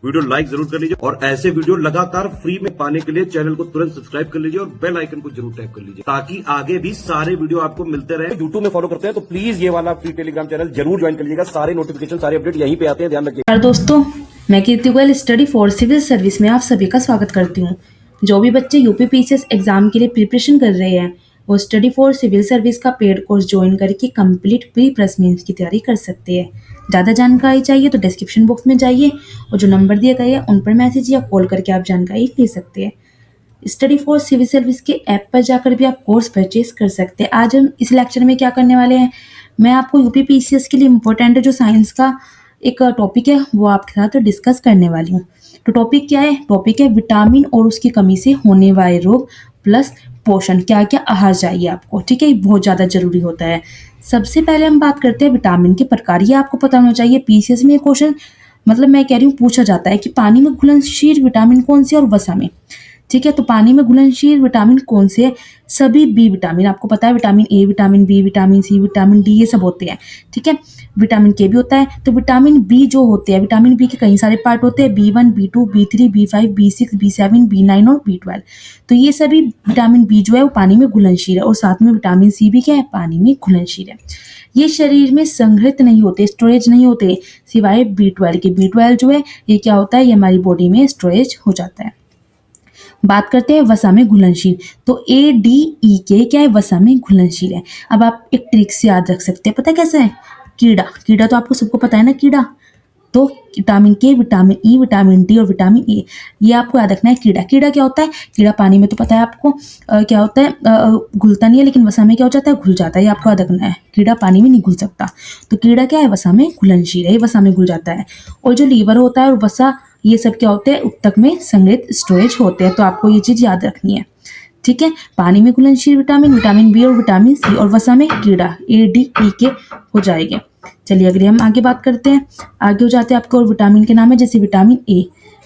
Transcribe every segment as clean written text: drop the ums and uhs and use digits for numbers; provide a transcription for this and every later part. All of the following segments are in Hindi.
वीडियो लाइक जरूर कर लीजिए और ऐसे वीडियो लगातार फ्री में पाने के लिए चैनल को तुरंत सब्सक्राइब कर लीजिए और बेल आइकन को जरूर टैप कर लीजिए ताकि आगे भी सारे वीडियो आपको मिलते रहे। यूट्यूब में फॉलो करते हैं तो प्लीज ये वाला फ्री टेलीग्राम चैनल जरूर ज्वाइन कर लीजिएगा। सारे नोटिफिकेशन सारे अपडेट यहीं पे आते हैं, ध्यान रखिए। दोस्तों, मैं Kirti Goyal study for civil service में आप सभी का स्वागत करती हूँ। जो भी बच्चे यूपीपीसीएस एग्जाम के लिए प्रिपरेशन कर रहे हैं वो स्टडी फॉर सिविल सर्विस का पेड कोर्स ज्वाइन करके कंप्लीट प्री प्लस मेंस की तैयारी कर सकते हैं। ज़्यादा जानकारी चाहिए तो डिस्क्रिप्शन बॉक्स में जाइए और जो नंबर दिए गए हैं उन पर मैसेज या कॉल करके आप जानकारी ले सकते हैं। स्टडी फॉर सिविल सर्विस के ऐप पर जाकर भी आप कोर्स परचेज कर सकते हैं। आज हम इस लेक्चर में क्या करने वाले हैं, मैं आपको यूपीपीसीएस के लिए इम्पोर्टेंट जो साइंस का एक टॉपिक है वो आपके साथ डिस्कस करने वाली हूँ। तो टॉपिक क्या है? टॉपिक है विटामिन और उसकी कमी से होने वाले रोग प्लस पोषण। क्या क्या आहार चाहिए आपको, ठीक है, ये बहुत ज़्यादा जरूरी होता है। सबसे पहले हम बात करते हैं विटामिन के प्रकार। ये आपको पता होना चाहिए, पीसीएस में क्वेश्चन मतलब मैं कह रही हूँ पूछा जाता है कि पानी में घुलनशील विटामिन कौन से और वसा में, ठीक है। तो पानी में घुलनशील विटामिन कौन से है? सभी बी विटामिन, आपको पता है vitamin A, vitamin B, vitamin C, vitamin D, ये सब होते हैं, ठीक है। विटामिन के भी होता है। तो विटामिन बी जो होते हैं, विटामिन बी के कई सारे पार्ट होते हैं, B1, B2, B3, B5, B6, B7, B9 और B12। तो ये सभी विटामिन बी जो है वो पानी में घुलनशील है और साथ में विटामिन सी भी क्या है, पानी में घुलनशील है। ये शरीर में संग्रहित नहीं होते, स्टोरेज नहीं होते, सिवाय B12 के। B12 जो है ये क्या होता है, ये हमारी बॉडी में स्टोरेज हो जाता है। बात करते हैं वसा में घुलनशील। तो ADE के क्या है, वसा में घुलनशील है। अब आप एक ट्रिक से याद रख सकते हैं, पता कैसे है? कीड़ा, कीड़ा तो आपको सबको पता है ना, कीड़ा। तो विटामिन के, विटामिन ई, विटामिन डी और विटामिन ए, ये आपको याद रखना है। कीड़ा, कीड़ा क्या होता है? कीड़ा पानी में तो पता है आपको क्या होता है, घुलता नहीं है, लेकिन वसा में क्या हो जाता है, घुल जाता है। ये आपको याद रखना है, कीड़ा पानी में नहीं घुल सकता। तो कीड़ा क्या है, वसा में घुलनशील है, ये वसा में घुल जाता है। और जो लीवर होता है और वसा, ये सब क्या होते हैं, ऊतक में संग्रहित स्टोरेज होते हैं। तो आपको ये चीज याद रखनी है, ठीक है। पानी में घुलनशील विटामिन, विटामिन बी और विटामिन सी, और वसा में कीड़ा, ADE के हो जाएंगे। चलिए अगले हम आगे बात करते हैं। आगे हो जाते हैं, आपको और विटामिन के नाम है, जैसे विटामिन ए।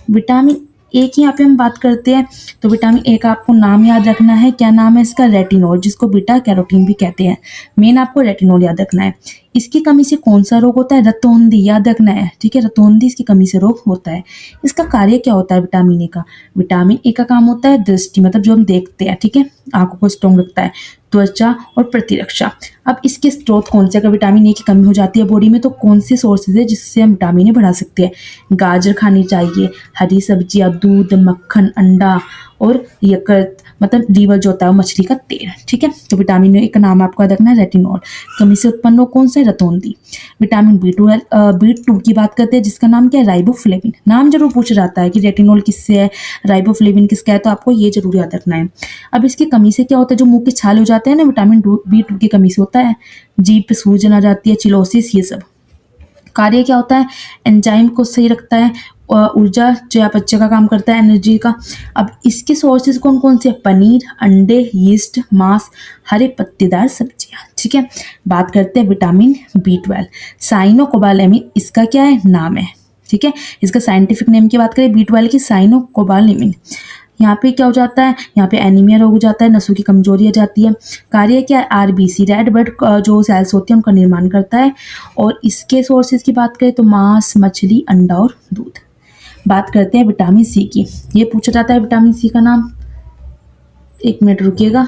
विटामिन ए की यहाँ पे हम बात करते हैं। तो विटामिन ए का आपको नाम याद रखना है। क्या नाम है इसका? रेटिनॉल, जिसको बीटा कैरोटीन भी कहते हैं। मेन आपको रेटिनॉल याद रखना है। इसकी कमी से कौन सा रोग होता है? रतौंधी, याद रखना है, ठीक है। रतौंधी इसकी कमी से रोग होता है। इसका कार्य क्या होता है विटामिन ए का? विटामिन ए का काम होता है दृष्टि, मतलब जो हम देखते हैं, ठीक है, आंखों को स्ट्रॉन्ग रखता है, त्वचा और प्रतिरक्षा। अब इसके स्रोत कौन से? अगर विटामिन ए की कमी हो जाती है बॉडी में तो कौन से सोर्सेज है जिससे हम विटामिन ए बढ़ा सकते हैं? गाजर खानी चाहिए, हरी सब्जियां, दूध, मक्खन, अंडा और यकृत, मतलब लीवर जो होता है मछली का तेल, ठीक है। तो विटामिन ए का नाम आपको याद रखना है, रेटिनॉल। कमी से उत्पन्न हो कौन सा है? रतौंधी। विटामिन B2 की बात करते हैं, जिसका नाम क्या है? राइबोफ्लेविन। नाम जरूर पूछा जाता है कि रेटिनॉल किससे है, राइबोफ्लेविन किसका है, तो आपको ये जरूर याद रखना है। अब इसकी कमी से क्या होता है, जो मुंह के छाले हो जाते हैं ना, विटामिन B2 की कमी से होता है। जीभ पे सूजन आ जाती है, चिलोसिस, ये सब। कार्य क्या होता है? एंजाइम को सही रखता है, ऊर्जा चयापचय का काम करता है, एनर्जी का। अब इसके सोर्सेज कौन कौन से? पनीर, अंडे, यीस्ट, मांस, हरे पत्तेदार सब्जियां, ठीक है। बात करते हैं विटामिन B12। साइनोकोबालेमिन इसका क्या है, नाम है, ठीक है। इसका साइंटिफिक नेम की बात करें B12 की, साइनोकोबालेमिन। यहाँ पे क्या हो जाता है, यहाँ पे एनीमिया रोग हो जाता है, नसों की कमजोरी आ जाती है। कार्य क्या है? RBC, रेड ब्लड जो सेल्स होती है उनका निर्माण करता है। और इसके सोर्सेज की बात करें तो मांस, मछली, अंडा और दूध। बात करते हैं विटामिन सी की। ये पूछा जाता है विटामिन सी का नाम, एक मिनट रुकिएगा।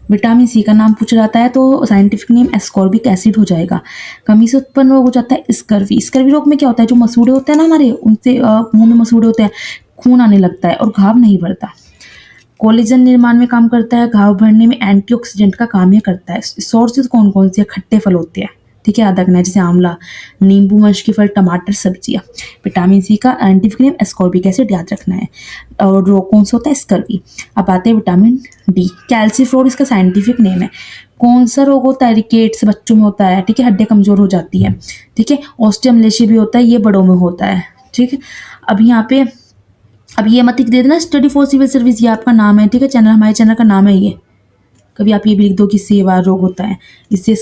विटामिन सी का नाम पूछा जाता है तो साइंटिफिक नेम एस्कॉर्बिक एसिड हो जाएगा। कमी से उत्पन्न रोग हो जाता है स्कर्वी। स्कर्वी रोग में क्या होता है, जो मसूड़े होते हैं ना हमारे, उनसे मुंह में मसूड़े होते हैं, खून आने लगता है और घाव नहीं भरता। कोलेजन निर्माण में काम करता है, घाव भरने में एंटीऑक्सीडेंट का काम ये करता है। सोर्सेज कौन कौन से? खट्टे फल होते हैं, ठीक है, याद रखना है, जैसे आंवला, नींबू वंश के फल, टमाटर, सब्जियां। विटामिन सी का साइंटिफिक नेम एस्कॉर्बिक एसिड याद रखना है। और रोग कौन सा होता है? स्कर्वी। अब आते हैं विटामिन डी। कैल्सीफ्लोर इसका साइंटिफिक नेम है। कौन सा रोग होता है? रिकेट्स बच्चों में होता है, ठीक है, हड्डियां कमजोर हो जाती है, ठीक है। ऑस्टियोमलेशिया भी होता है, ये बड़ों में होता है, ठीक है। अब यहाँ पे अब ये मत दे देना स्टडी फॉर सिविल सर्विस, ये आपका नाम है, ठीक है, चैनल, हमारे चैनल का नाम है ये। कभी आप ये भी लिख दो कि सेवा रोग होता है, इससे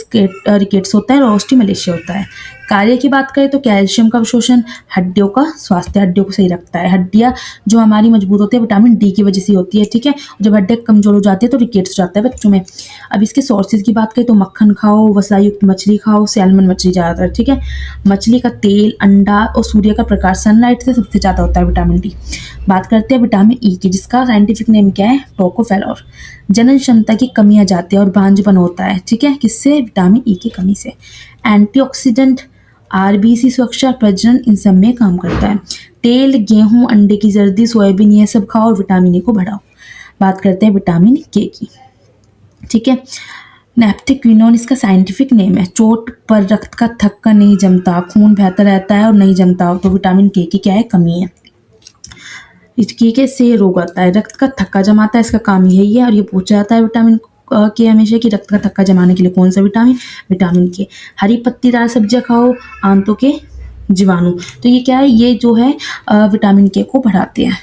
रिकेट्स होता है और ऑस्टियोमलेशिया होता है। कार्य की बात करें तो कैल्शियम का अवशोषण हड्डियों का स्वास्थ्य, हड्डियों को सही रखता है। हड्डियाँ जो हमारी मजबूत होती है विटामिन डी की वजह से होती है, ठीक है। जब हड्डियाँ कमजोर हो जाती है तो रिकेट्स हो जाता है बच्चों में। अब इसके सोर्सेज की बात करें तो मक्खन खाओ, वसायुक्त मछली खाओ, सैल्मन मछली ज़्यादातर, ठीक है। मछली का तेल, अंडा और सूर्य का प्रकाश, सनलाइट से सबसे ज़्यादा होता है विटामिन डी। बात करते हैं विटामिन ई की, जिसका साइंटिफिक नेम क्या है, टोकोफेरॉल। जनन क्षमता की कमी आ जाती है और बांझपन होता है, ठीक है, किससे, विटामिन ई की कमी से। एंटीऑक्सीडेंट, आरबीसी सुरक्षा, प्रजनन, इन सब में काम करता है। तेल, गेहूं, अंडे की जर्दी, सोयाबीन, ये सब खाओ और विटामिन ई को बढ़ाओ। बात करते हैं विटामिन के की, ठीक है। नेप्थिक्विनोन इसका साइंटिफिक नेम है। चोट पर रक्त का थक्का नहीं जमता, खून बहता रहता है और नहीं जमता, तो विटामिन के की क्या है, कमी है। इसके से रोग आता है, रक्त का थक्का जमाता है, इसका काम यही है। और ये पूछा जाता है विटामिन के हमेशा कि रक्त का थक्का जमाने के लिए कौन सा विटामिन, विटामिन के। हरी पत्तीदार सब्जियां खाओ, आंतों के जीवाणु, तो ये क्या है, ये जो है विटामिन के को बढ़ाते हैं,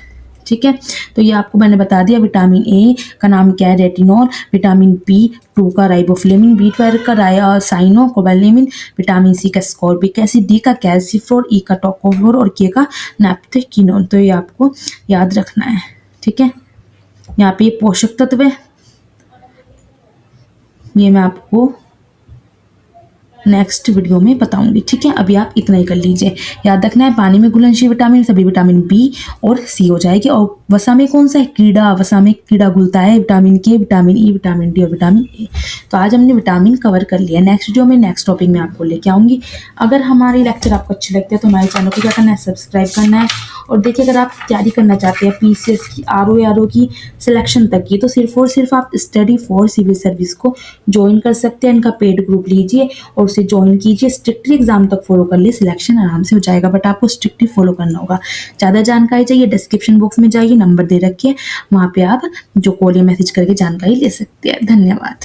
ठीक है। तो ये आपको मैंने बता दिया। विटामिन ए का नाम क्या है, रेटिनॉल। विटामिन बी 2 का राइबोफ्लेविन, बी12 का साइनो कोबालेमिन, विटामिन सी का स्कॉर्बिक एसिड, डी का कैल्सिफ्लोर, ई का टोकोफेरॉल और के का नेप्थिक्विनोन। तो ये आपको याद रखना है, ठीक है। यहाँ पे ये पोषक तत्व है, ये मैं आपको नेक्स्ट वीडियो में बताऊंगी, ठीक है। अभी आप इतना ही कर लीजिए। याद रखना है पानी में घुलनशील विटामिन सभी विटामिन बी और सी हो जाएगी। और वसा में कौन सा है, कीड़ा, वसा में कीड़ा घुलता है, विटामिन के, विटामिन ई, विटामिन डी और विटामिन ए। तो आज हमने विटामिन कवर कर लिया। नेक्स्ट वीडियो में नेक्स्ट टॉपिक में आपको लेके आऊंगी। अगर हमारे लेक्चर आपको अच्छे लगते हैं तो हमारे चैनल को क्या करना है, सब्सक्राइब करना है। और देखिए अगर आप तैयारी करना चाहते हैं पीसीएस की, आरओ की सिलेक्शन तक की, तो सिर्फ और सिर्फ आप स्टडी फॉर सिविल सर्विस को ज्वाइन कर सकते हैं। इनका पेड ग्रुप लीजिए और उसे ज्वाइन कीजिए। स्ट्रिक्टली एग्जाम तक फॉलो कर लिए, सिलेक्शन आराम से हो जाएगा, बट आपको स्ट्रिक्टली फॉलो करना होगा। ज़्यादा जानकारी चाहिए डिस्क्रिप्शन बॉक्स में जाइए, नंबर दे रखिए, वहाँ पे आप जो कॉल या मैसेज करके जानकारी ले सकते हैं। धन्यवाद।